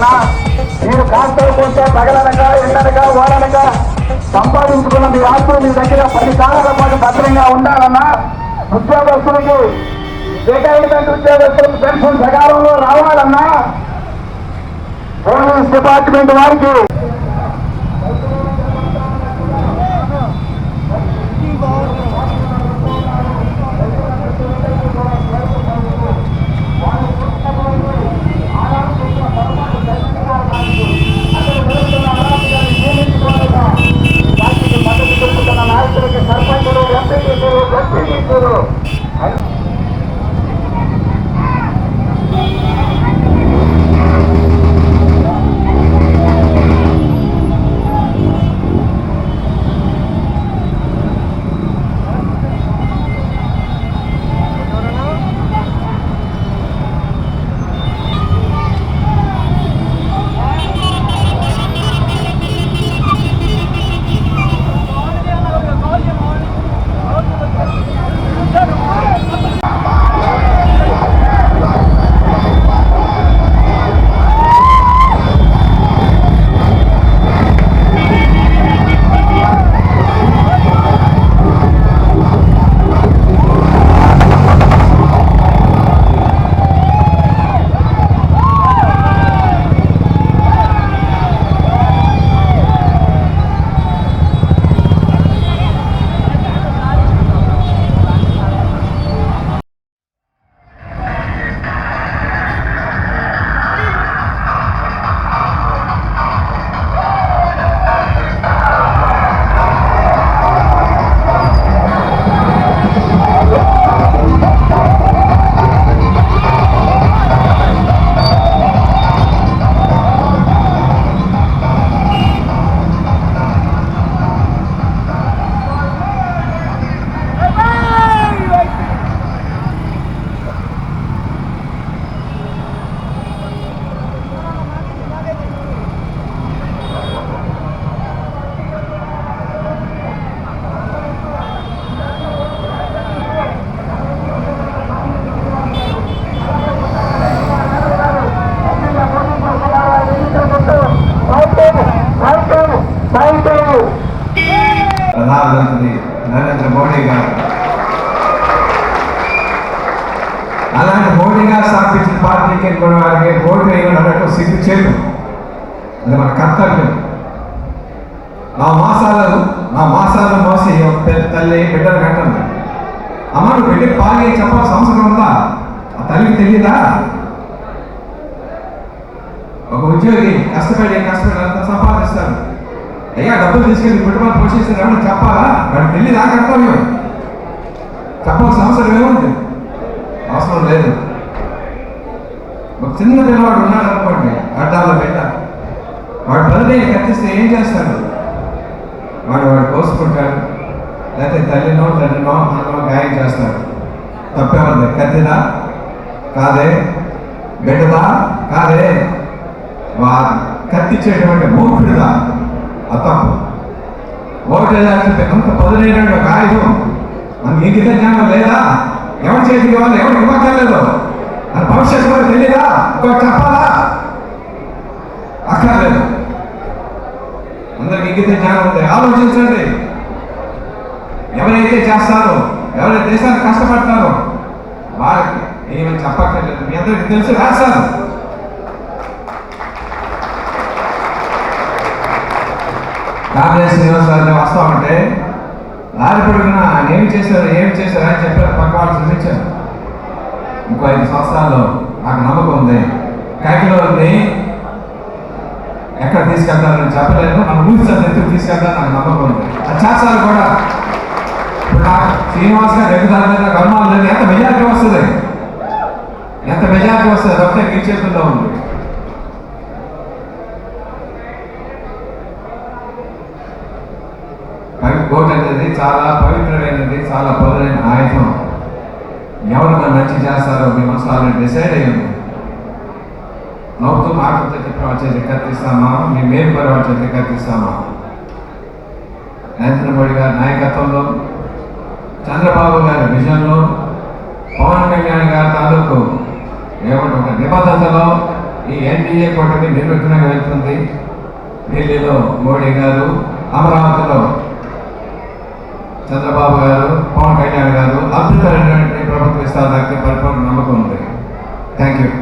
ఉండాలన్నా మీరు కాస్త కొంత తగలనక ఎండనక వాడనక సంపాదించుకున్న మీ ఆస్తులు మీ దగ్గర 10 కాలాల పాటు భద్రంగా ఉండాలన్నా ఉద్యోగస్తులకి రిటైర్మెంట్ ఉద్యోగస్తులకు పెన్షన్ సకాలంలో రావాలన్నా పోలీస్ డిపార్ట్మెంట్ వారికి నాయకులకి సర్పంచులు ఎంపీలు ప్రధానమంత్రి నరేంద్ర మోడీ గారు అలాంటి మోడీ గారు స్థాపించిన పార్టీకి వారికి ఓటు వేయడం అన్నట్టు సిగ్గు చేయడం అది మన కర్తవ్యం. నా మాసాలు మోసి తల్లి బిడ్డలు కట్టండి. అమ్మ నువ్వు బిడ్డకి పాలు చెప్పాల్సిన అవసరం ఉందా? ఆ తల్లికి తెలియదా? ఒక ఉద్యోగి కష్టపడి అంత సంపాదిస్తాడు. అయ్యా డబ్బులు తీసుకెళ్ళి కుటుంబాన్ని పోషిస్తున్నాడు చెప్పాలా? వాడికి తెలియదా కర్తవ్యం? చెప్పాల్సిన అవసరం ఏముంది? అవసరం లేదు. ఒక చిన్న పిల్లవాడు ఉన్నాడు అనుకోండి, అడ్డాలో పెట్ట వాడు బదిలీ కత్తిస్తే ఏం చేస్తాడు? వాడు కోసుకుంటాడు, లేకపోతే తల్లినో అన్నో గాయం చేస్తాడు. తప్పేముంది? కత్తిదా కాదే, బిడ్డదా కాదే, కత్తిచ్చేటువంటి మూర్ఖుడిదా? తప్పు. ఓటు అంత పదునైన ఒక ఆయుధం మనకి ఇంకిత జ్ఞానం లేదా? ఎవరి చేతికి ఇవ్వాలి, ఎవరికి ఇవ్వక్కర్లేదు అని భవిష్యత్తు కూడా తెలియదా? ఇంకొకటి చెప్పాలా? అక్కర్లేదు. అందరికి ఇంకిత జ్ఞానం ఉంది. ఆలోచించండి. ఎవరైతే చేస్తారో, ఎవరైతే దేశానికి కష్టపడతారో వారికి ఏమని చెప్పక్కర్లేదు. మీ అందరికి తెలుసు రాస్తారు. కాంగ్రెస్ శ్రీనివాసరావు వస్తా ఉంటే లారీ పొడిగిన ఆయన ఏమి చేశారు అని చెప్పారు. పక్క వాళ్ళు చూపించారు. ఇంకో 5 సంవత్సరాల్లో నాకు నమ్మకం ఉంది కాకిలోని ఎక్కడ తీసుకెళ్తారని చెప్పలేను. మన ఊరి ఎందుకు తీసుకెళ్తారు నాకు నమ్మకం ఉంది. అది చేస్తారు కూడా. ఇప్పుడు నాకు శ్రీనివాస్ గారు ఎక్కుతారు మీద నాకు అనుమానం లేదు. ఎంత మెజారిటీ వస్తుంది అదొకటే మీ చేతుల్లో ఉంది. ఓటు అనేది చాలా పవిత్రమైనది, చాలా పదునైన ఆయుధం. ఎవరు మంచి చేస్తారో మీ మనసు ఆల్రెడీ డిసైడ్ అయ్యింది. నవ్వుతూ మాటలతో చెప్పిన వాళ్ళ చేతి కత్తిస్తామా, మీ మేలు పరి వాళ్ళ చేతి కత్తిస్తామా? నరేంద్ర మోడీ గారి నాయకత్వంలో, చంద్రబాబు గారి విజన్లో, పవన్ కళ్యాణ్ గారి తాలూకు ఏమంటే ఒక నిబద్ధతలో ఈ ఎన్డీఏ కూటమి నిర్విఘ్నంగా వెళ్తుంది. ఢిల్లీలో మోడీ గారు, అమరావతిలో చంద్రబాబు గారు, పవన్ కళ్యాణ్ గారు అద్భుతమైనటువంటి ప్రభుత్వం ఇస్తారని పరిపూర్ణ నమ్మకం ఉంది. Thank you.